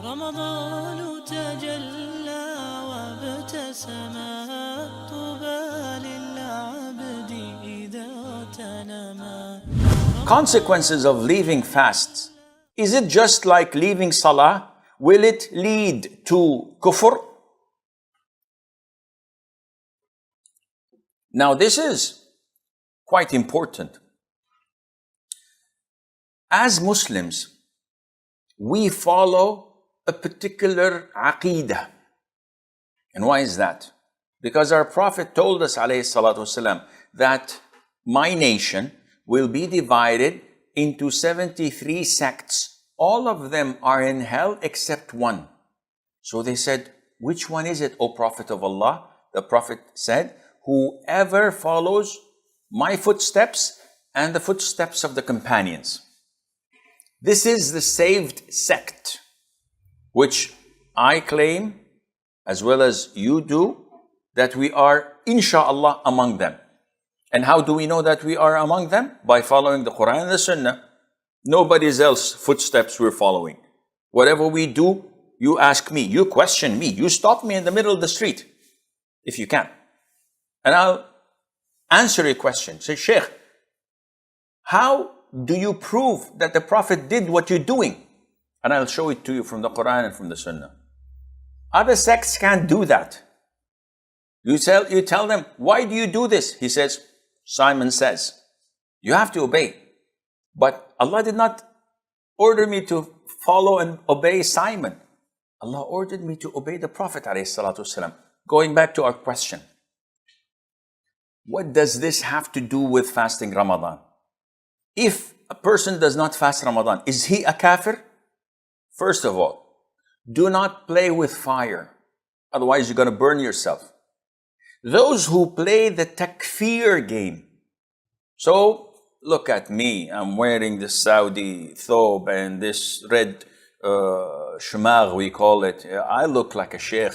رمضان تجلى وابتسم طوبى للعبد إذا تنما. Consequences of leaving fasts. Is it just like leaving Salah? Will it lead to Kufr? Now this is quite important. As Muslims, we follow a particular aqeedah. And why is that? Because our Prophet told us, alayhi salatu wasalam, that my nation will be divided into 73 sects. All of them are in hell except one. So they said, which one is it, O Prophet of Allah? The Prophet said, whoever follows my footsteps and the footsteps of the companions. This is the saved sect, which I claim, as well as you do, that we are, inshaAllah, among them. And how do we know that we are among them? By following the Quran and the Sunnah. Nobody's else footsteps we're following. Whatever we do, you ask me, you question me, you stop me in the middle of the street, if you can. And I'll answer your question. Say, Sheikh, how do you prove that the Prophet did what you're doing? And I'll show it to you from the Quran and from the Sunnah. Other sects can't do that. You tell them, why do you do this? He says, Simon says. You have to obey. But Allah did not order me to follow and obey Simon. Allah ordered me to obey the Prophet ﷺ. Going back to our question. What does this have to do with fasting Ramadan? If a person does not fast Ramadan, is he a kafir? First of all, do not play with fire. Otherwise, you're going to burn yourself. Those who play the takfir game. So, look at me. I'm wearing this Saudi thobe and this red shemagh, we call it. I look like a sheikh.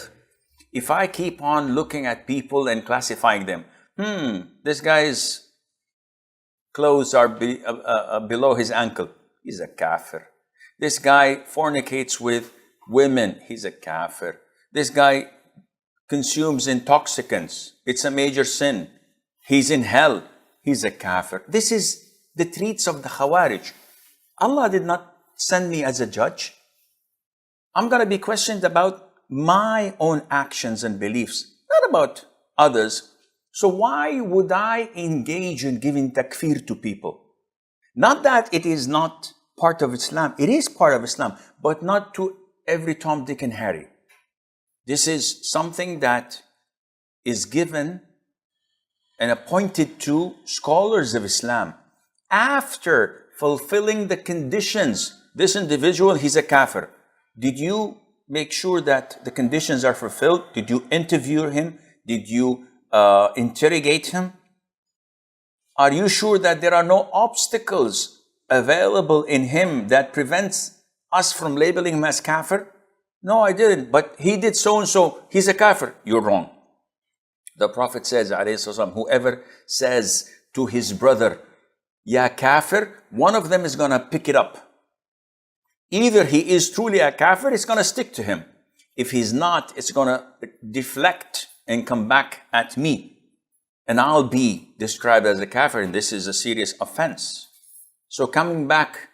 If I keep on looking at people and classifying them, this guy's clothes are below his ankle, he's a kafir. This guy fornicates with women, he's a kafir. This guy consumes intoxicants, it's a major sin, he's in hell, he's a kafir. This is the treats of the Khawarij. Allah did not send me as a judge. I'm going to be questioned about my own actions and beliefs, not about others. So why would I engage in giving takfir to people? Not that it is not part of Islam. It is part of Islam, but not to every Tom, Dick, and Harry. This is something that is given and appointed to scholars of Islam. After fulfilling the conditions, this individual, he's a kafir. Did you make sure that the conditions are fulfilled? Did you interview him? Did you interrogate him? Are you sure that there are no obstacles available in him that prevents us from labeling him as kafir? No, I didn't, but he did so and so, he's a kafir. You're wrong. The Prophet says, whoever says to his brother, ya kafir, one of them is going to pick it up. Either he is truly a kafir, it's going to stick to him. If he's not, it's going to deflect and come back at me. And I'll be described as a kafir, and this is a serious offense. So coming back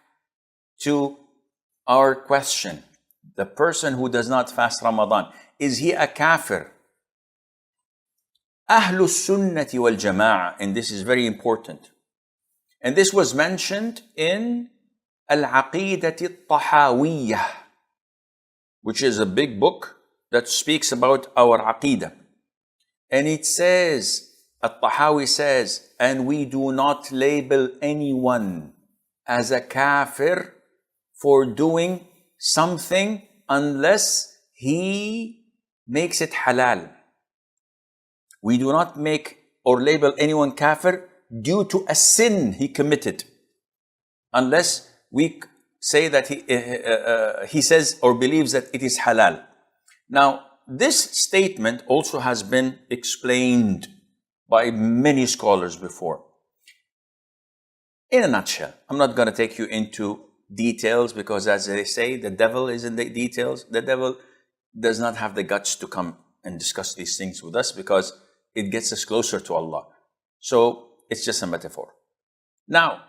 to our question, the person who does not fast Ramadan, is he a kafir? Ahlus Sunnati wal Jama'ah, and this is very important. And this was mentioned in Al-Aqidati Tahawiyyah, which is a big book that speaks about our Aqidah. And it says, At-Tahawi says, and we do not label anyone as a kafir for doing something unless he makes it halal. We do not make or label anyone kafir due to a sin he committed, unless we say that he says or believes that it is halal. Now, this statement also has been explained by many scholars before. In a nutshell, I'm not going to take you into details, because as they say, the devil is in the details. The devil does not have the guts to come and discuss these things with us because it gets us closer to Allah. So it's just a metaphor. Now,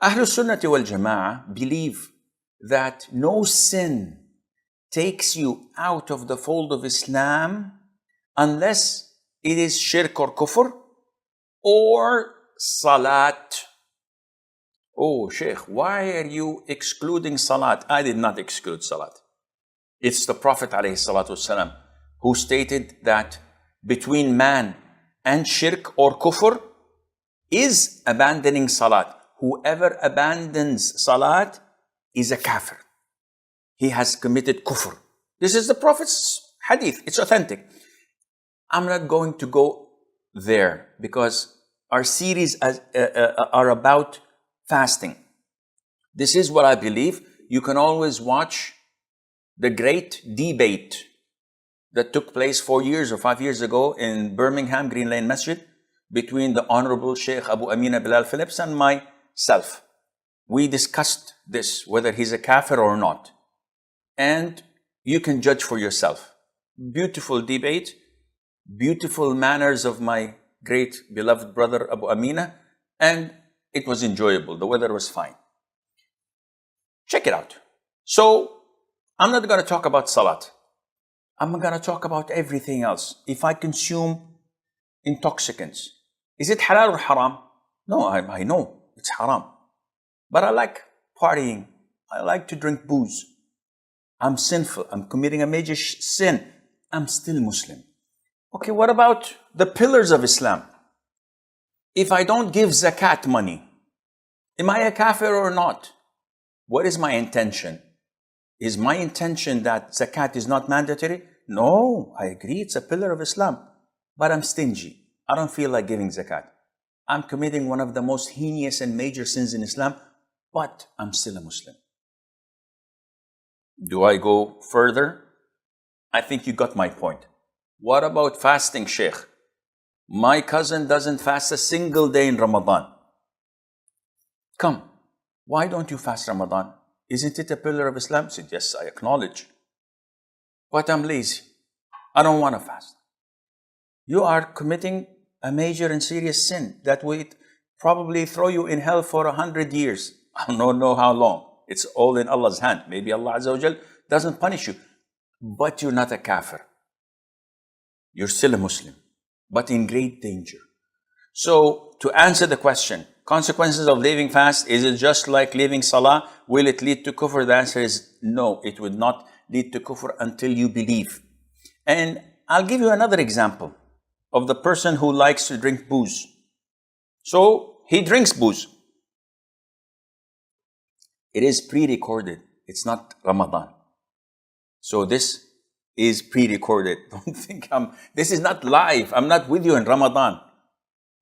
Ahlul Sunnati wal Jama'ah believe that no sin takes you out of the fold of Islam unless it is shirk or kufr or salat. Oh, Sheikh, why are you excluding salat? I did not exclude salat. It's the Prophet ﷺ who stated that between man and shirk or kufr is abandoning salat. Whoever abandons salat is a kafir. He has committed kufr. This is the Prophet's hadith. It's authentic. I'm not going to go there because our series are about fasting. This is what I believe. You can always watch the great debate that took place 4 years or 5 years ago in Birmingham, Green Lane Masjid, between the Honorable Sheikh Abu Amina Bilal Phillips and myself. We discussed this, whether he's a kafir or not. And you can judge for yourself. Beautiful debate, beautiful manners of my great beloved brother Abu Amina, and it was enjoyable. The weather was fine. Check it out. So, I'm not going to talk about salat. I'm going to talk about everything else. If I consume intoxicants, is it halal or haram? No, I know it's haram. But I like partying. I like to drink booze. I'm sinful. I'm committing a major sin. I'm still Muslim. Okay, what about the pillars of Islam? If I don't give zakat money, am I a kafir or not? What is my intention? Is my intention that zakat is not mandatory? No, I agree, it's a pillar of Islam. But I'm stingy. I don't feel like giving zakat. I'm committing one of the most heinous and major sins in Islam, but I'm still a Muslim. Do I go further? I think you got my point. What about fasting, Sheikh? My cousin doesn't fast a single day in Ramadan. Come, why don't you fast Ramadan? Isn't it a pillar of Islam? I said, yes, I acknowledge. But I'm lazy. I don't want to fast. You are committing a major and serious sin that will probably throw you in hell for 100 years. I don't know how long. It's all in Allah's hand. Maybe Allah Azza wa Jal doesn't punish you. But you're not a kafir. You're still a Muslim, but in great danger. So, to answer the question, consequences of leaving fast, is it just like leaving Salah? Will it lead to kufr? The answer is no, it would not lead to kufr until you believe. And I'll give you another example of the person who likes to drink booze. So, he drinks booze. It is pre-recorded. It's not Ramadan. So this is pre-recorded. Don't think this is not live. I'm not with you in Ramadan.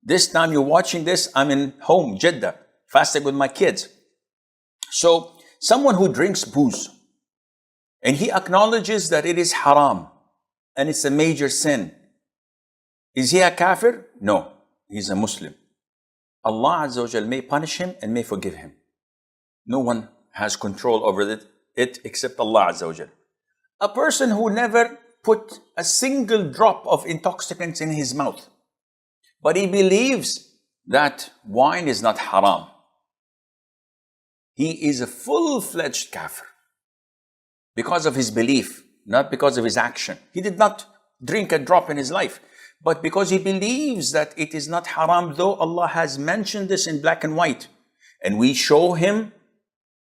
This time you're watching this, I'm in home, Jeddah, fasting with my kids. So someone who drinks booze and he acknowledges that it is haram and it's a major sin. Is he a kafir? No, he's a Muslim. Allah Azza wa Jal may punish him and may forgive him. No one has control over it except Allah Azza wa Jal. A person who never put a single drop of intoxicants in his mouth, but he believes that wine is not haram. He is a full-fledged kafir because of his belief, not because of his action. He did not drink a drop in his life, but because he believes that it is not haram, though Allah has mentioned this in black and white. And we show him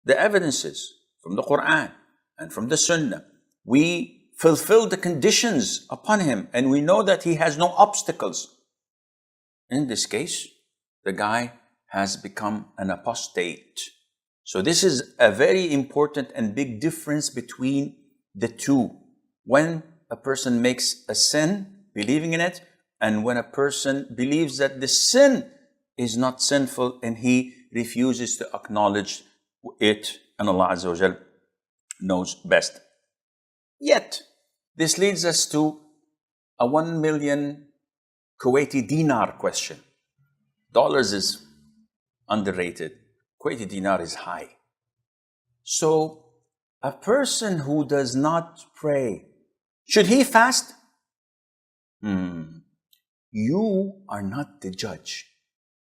the evidences from the Quran and from the Sunnah. We fulfill the conditions upon him and we know that he has no obstacles. In this case, the guy has become an apostate. So this is a very important and big difference between the two. When a person makes a sin, believing in it, and when a person believes that the sin is not sinful and he refuses to acknowledge it, and Allah Azza wa Jal knows best. Yet, this leads us to a 1 million Kuwaiti dinar question. Dollars is underrated. Kuwaiti dinar is high. So a person who does not pray, should he fast? You are not the judge.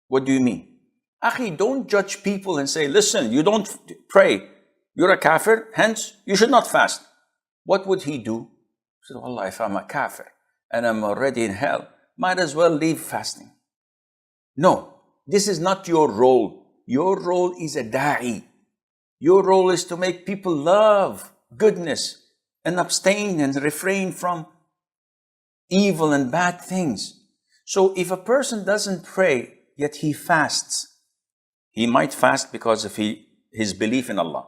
What do you mean? Akhi, don't judge people and say, listen, you don't pray. You're a kafir, hence you should not fast. What would he do? He said, Wallah, if I'm a kafir and I'm already in hell, might as well leave fasting. No, this is not your role. Your role is a da'i. Your role is to make people love goodness and abstain and refrain from evil and bad things. So if a person doesn't pray, yet he fasts, he might fast because of his belief in Allah.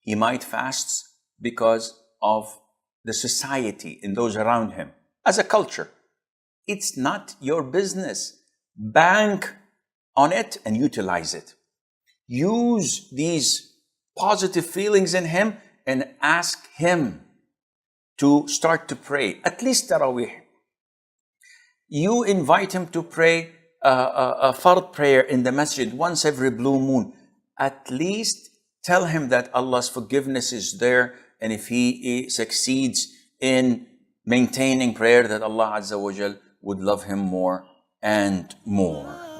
He might fast because of the society and those around him, as a culture. It's not your business. Bank on it and utilize it. Use these positive feelings in him and ask him to start to pray, at least Taraweeh. You invite him to pray a fard prayer in the masjid once every blue moon. At least tell him that Allah's forgiveness is there, and if he succeeds in maintaining prayer, that Allah Azza wa Jal would love him more and more.